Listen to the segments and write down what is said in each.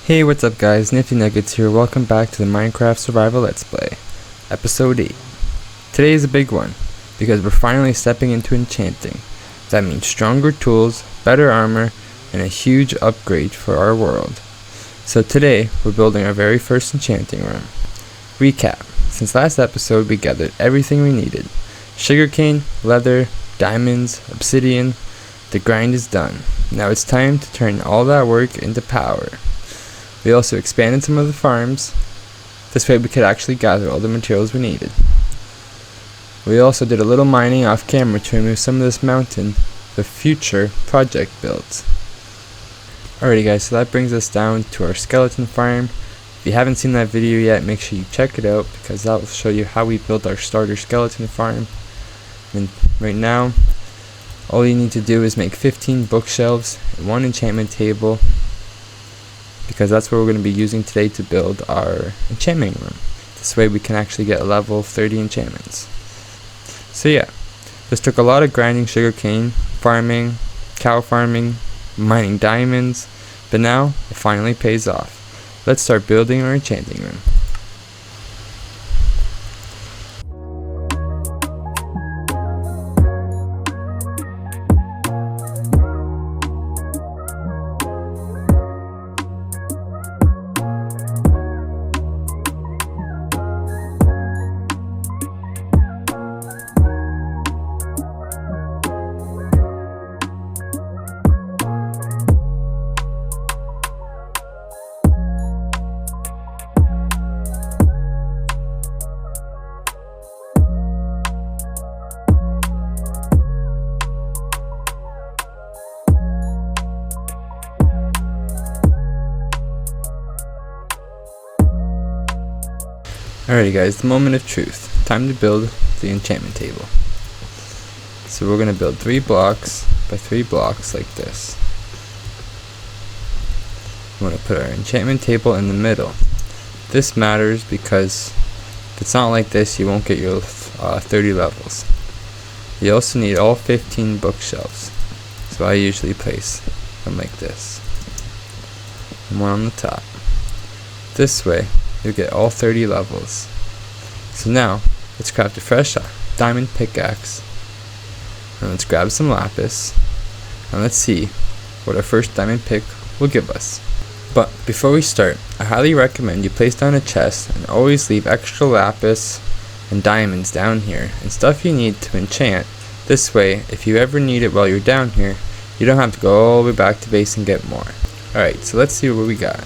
Hey, what's up guys, Nifty Nuggets here, welcome back to the Minecraft Survival Let's Play, Episode 8. Today is a big one, because we're finally stepping into enchanting. That means stronger tools, better armor, and a huge upgrade for our world. So today, we're building our very first enchanting room. Recap: since last episode we gathered everything we needed. Sugarcane, leather, diamonds, obsidian. The grind is done. Now it's time to turn all that work into power. We also expanded some of the farms. This way we could actually gather all the materials we needed. We also did a little mining off camera to remove some of this mountain for future project builds. Alrighty guys, so that brings us down to our skeleton farm. If you haven't seen that video yet, make sure you check it out because that will show you how we built our starter skeleton farm. And right now, all you need to do is make 15 bookshelves and 1 enchantment table, because that's what we're going to be using today to build our enchantment room. This way we can actually get a level 30 enchantments. So yeah, this took a lot of grinding sugarcane, farming, cow farming, mining diamonds, but now it finally pays off. Let's start building our enchanting room. Alrighty guys, the moment of truth. Time to build the enchantment table. So we're going to build 3 blocks by 3 blocks like this. We want to put our enchantment table in the middle. This matters because if it's not like this, you won't get your 30 levels. You also need all 15 bookshelves. So I usually place them like this. And 1 on the top. This way, you'll get all 30 levels. So now, let's craft a fresh diamond pickaxe. And let's grab some lapis. And let's see what our first diamond pick will give us. But before we start, I highly recommend you place down a chest and always leave extra lapis and diamonds down here and stuff you need to enchant. This way, if you ever need it while you're down here, you don't have to go all the way back to base and get more. Alright, so let's see what we got.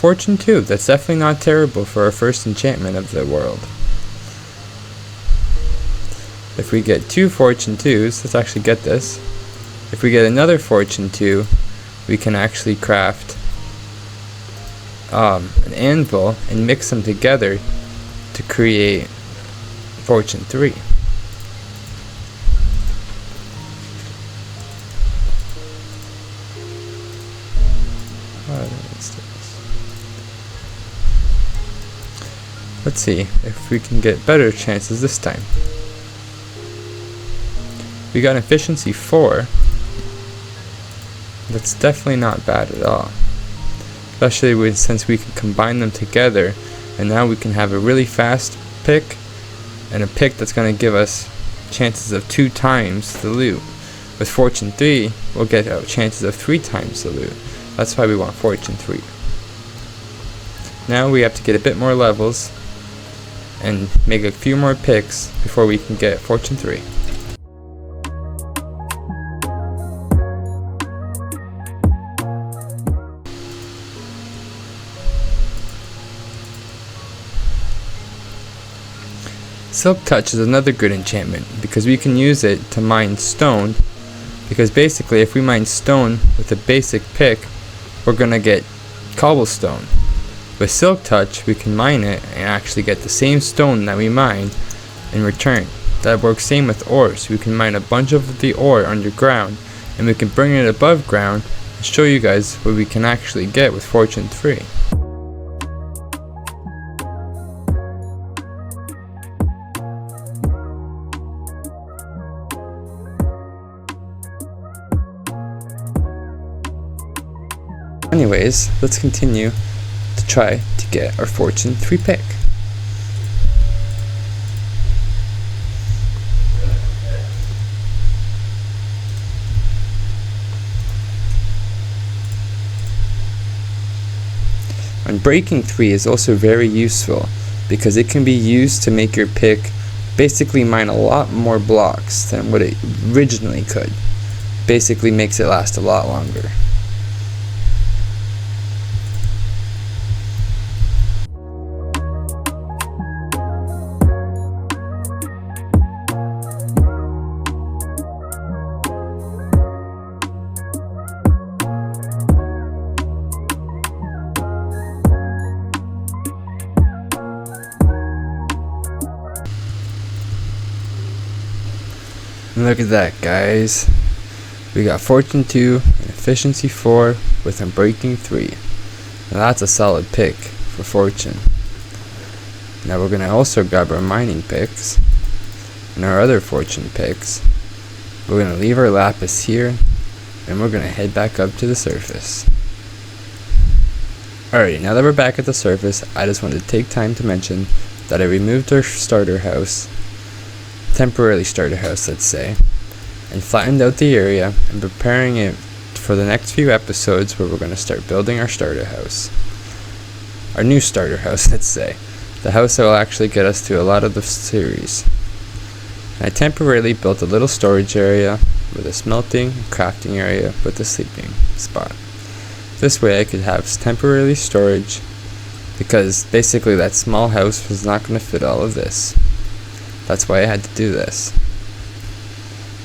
Fortune 2, that's definitely not terrible for our first enchantment of the world. If we get 2 Fortune 2s, let's actually get this. If we get another Fortune 2, we can actually craft an anvil and mix them together to create Fortune 3. Let's see if we can get better chances this time. We got efficiency 4. That's definitely not bad at all. Especially since we can combine them together, and now we can have a really fast pick and a pick that's going to give us chances of 2 times the loot. With Fortune 3, we'll get chances of 3 times the loot. That's why we want Fortune 3. Now we have to get a bit more levels and make a few more picks before we can get Fortune 3. Silk Touch is another good enchantment because we can use it to mine stone, because basically if we mine stone with a basic pick, we're gonna get cobblestone. With Silk Touch, we can mine it and actually get the same stone that we mined in return. That works same with ore, so we can mine a bunch of the ore underground and we can bring it above ground and show you guys what we can actually get with Fortune 3. anyways, let's continue to try to get our fortune 3 pick. And breaking 3 is also very useful because it can be used to make your pick basically mine a lot more blocks than what it originally could. Basically makes it last a lot longer. And look at that, guys. We got fortune 2 and efficiency 4 with unbreaking 3. Now that's a solid pick for fortune. Now we're going to also grab our mining picks and our other fortune picks. We're going to leave our lapis here and we're going to head back up to the surface. Alrighty, now that we're back at the surface, I just wanted to take time to mention that I removed our starter house, temporarily starter house let's say, and flattened out the area and preparing it for the next few episodes where we're going to start building our starter house. Our new starter house, let's say. The house that will actually get us through a lot of the series. And I temporarily built a little storage area with a smelting and crafting area with a sleeping spot. This way I could have temporary storage because basically that small house was not going to fit all of this. That's why I had to do this.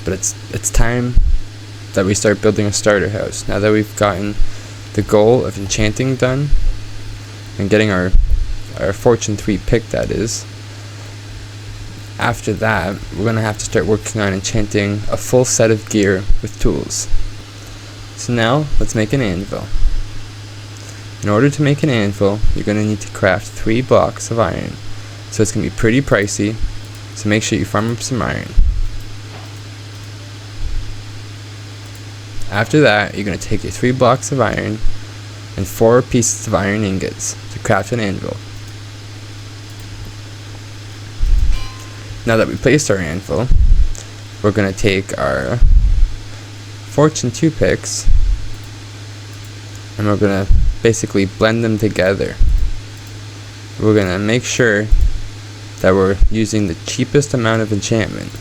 But it's time that we start building a starter house. Now that we've gotten the goal of enchanting done and getting our fortune 3 pick, that is, after that we're going to have to start working on enchanting a full set of gear with tools. So now let's make an anvil. In order to make an anvil, you're going to need to craft 3 blocks of iron. So it's going to be pretty pricey, so make sure you farm up some iron. After that, you're going to take your 3 blocks of iron and 4 pieces of iron ingots to craft an anvil. Now that we placed our anvil, we're going to take our fortune 2 picks and we're going to basically blend them together. We're going to make sure that we're using the cheapest amount of enchantment.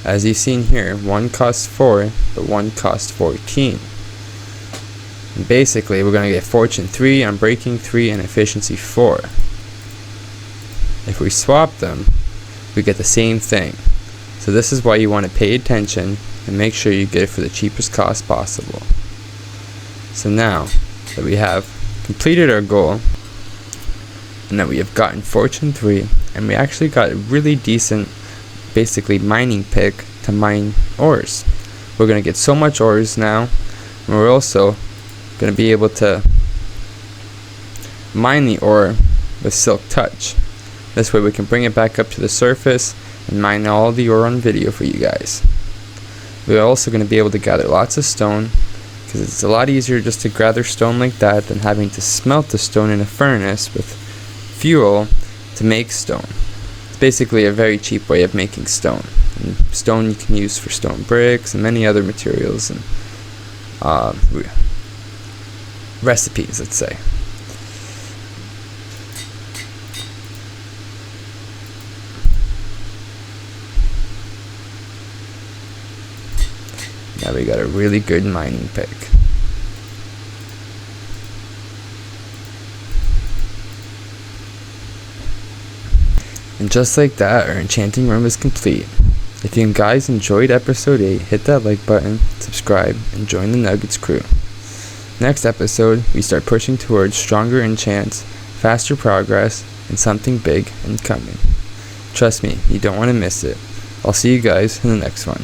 As you've seen here, one costs 4, but one costs 14. And basically, we're going to get fortune 3, unbreaking 3, and efficiency 4. If we swap them, we get the same thing. So this is why you want to pay attention and make sure you get it for the cheapest cost possible. So now that we have completed our goal, and that we have gotten fortune 3, and we actually got a really decent basically mining pick to mine ores. We're going to get so much ores now, and we're also going to be able to mine the ore with silk touch. This way we can bring it back up to the surface and mine all the ore on video for you guys. We're also going to be able to gather lots of stone because it's a lot easier just to gather stone like that than having to smelt the stone in a furnace with fuel to make stone. Basically a very cheap way of making stone. And stone you can use for stone bricks and many other materials and recipes, let's say. Now we got a really good mining pick. And just like that, our enchanting room is complete. If you guys enjoyed episode 8, hit that like button, subscribe, and join the Nuggets crew. Next episode, we start pushing towards stronger enchants, faster progress, and something big and coming. Trust me, you don't want to miss it. I'll see you guys in the next one.